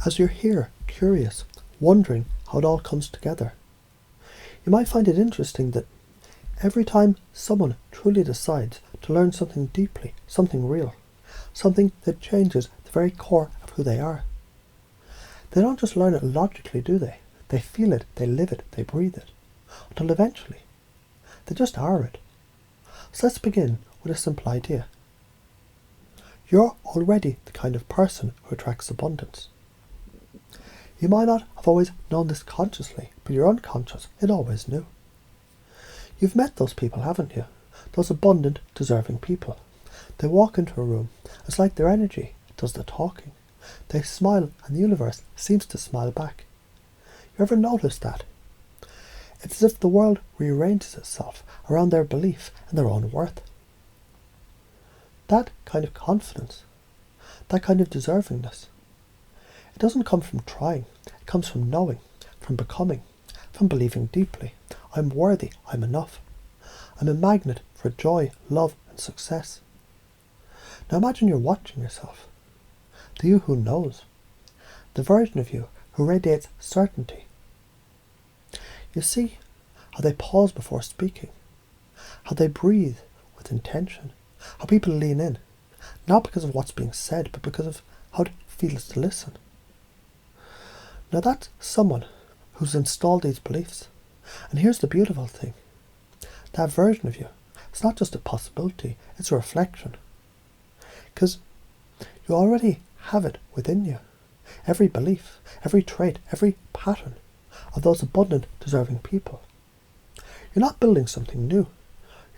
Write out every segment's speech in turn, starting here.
As you're here, curious, wondering how it all comes together, you might find it interesting that every time someone truly decides to learn something deeply, something real, something that changes the very core of who they are, they don't just learn it logically, do they? They feel it, they live it, they breathe it, until eventually they just are it. So let's begin with a simple idea. You're already the kind of person who attracts abundance. You might not have always known this consciously, but your unconscious, it always knew. You've met those people, haven't you? Those abundant, deserving people. They walk into a room. It's like their energy does the talking. They smile and the universe seems to smile back. You ever notice that? It's as if the world rearranges itself around their belief in their own worth. That kind of confidence, that kind of deservingness, it doesn't come from trying. It comes from knowing, from becoming, from believing deeply. I'm worthy, I'm enough. I'm a magnet for joy, love and success. Now imagine you're watching yourself. The you who knows. The version of you who radiates certainty. You see how they pause before speaking. How they breathe with intention. How people lean in. Not because of what's being said, but because of how it feels to listen. Now that's someone who's installed these beliefs. And here's the beautiful thing. That version of you, it's not just a possibility, it's a reflection. Because you already have it within you. Every belief, every trait, every pattern of those abundant, deserving people. You're not building something new.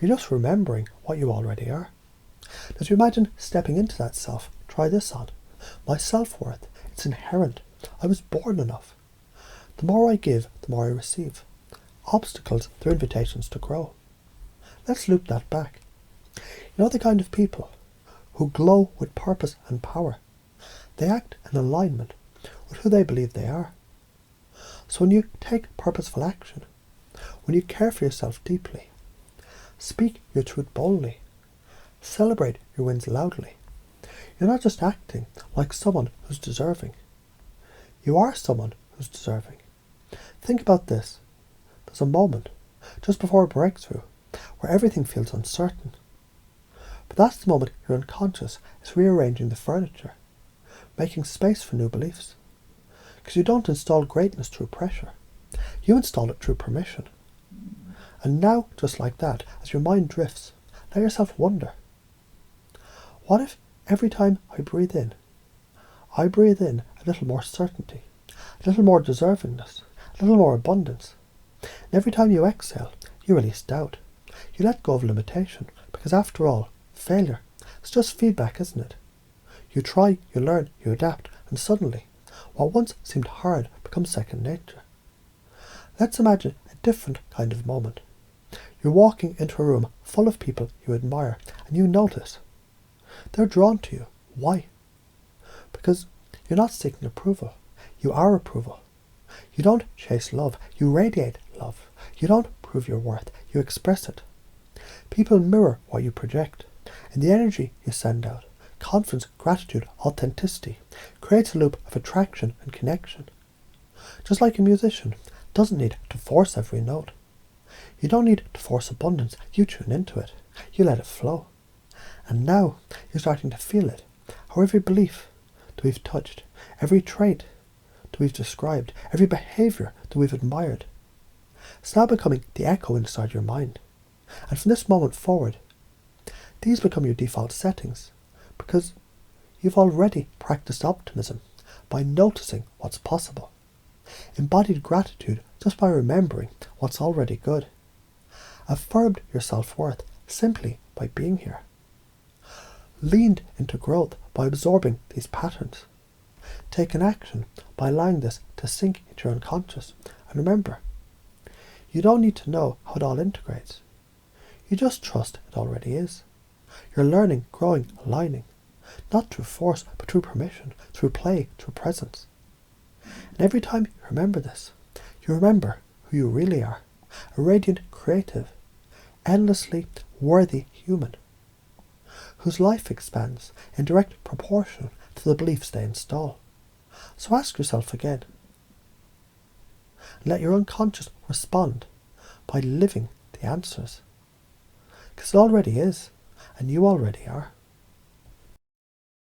You're just remembering what you already are. As you imagine stepping into that self, try this on. My self-worth, it's inherent. I was born enough. The more I give, the more I receive. Obstacles, they're invitations to grow. Let's loop that back. You know the kind of people who glow with purpose and power. They act in alignment with who they believe they are. So when you take purposeful action, when you care for yourself deeply, speak your truth boldly, celebrate your wins loudly, you're not just acting like someone who's deserving. You are someone who's deserving. Think about this. There's a moment, just before a breakthrough, where everything feels uncertain. But that's the moment your unconscious is rearranging the furniture, making space for new beliefs. Because you don't install greatness through pressure. You install it through permission. And now, just like that, as your mind drifts, let yourself wonder. What if every time I breathe in a little more certainty, a little more deservingness, a little more abundance. And every time you exhale, you release doubt. You let go of limitation, because after all, failure, it's just feedback, isn't it? You try, you learn, you adapt, and suddenly, what once seemed hard becomes second nature. Let's imagine a different kind of moment. You're walking into a room full of people you admire, and you notice. They're drawn to you. Why? Because you're not seeking approval. You are approval. You don't chase love. You radiate love. You don't prove your worth. You express it. People mirror what you project. And the energy you send out, confidence, gratitude, authenticity, creates a loop of attraction and connection. Just like a musician doesn't need to force every note. You don't need to force abundance. You tune into it. You let it flow. And now you're starting to feel it. How every belief that we've touched, every trait that we've described, every behaviour that we've admired, it's now becoming the echo inside your mind. And from this moment forward, these become your default settings, because you've already practiced optimism by noticing what's possible, embodied gratitude just by remembering what's already good, affirmed your self-worth simply by being here, leaned into growth by absorbing these patterns, taken action by allowing this to sink into your unconscious. And remember, you don't need to know how it all integrates. You just trust it already is. You're learning, growing, aligning, not through force, but through permission, through play, through presence. And every time you remember this, you remember who you really are, a radiant, creative, endlessly worthy human, whose life expands in direct proportion to the beliefs they install. So ask yourself again. And let your unconscious respond by living the answers. Because it already is, and you already are.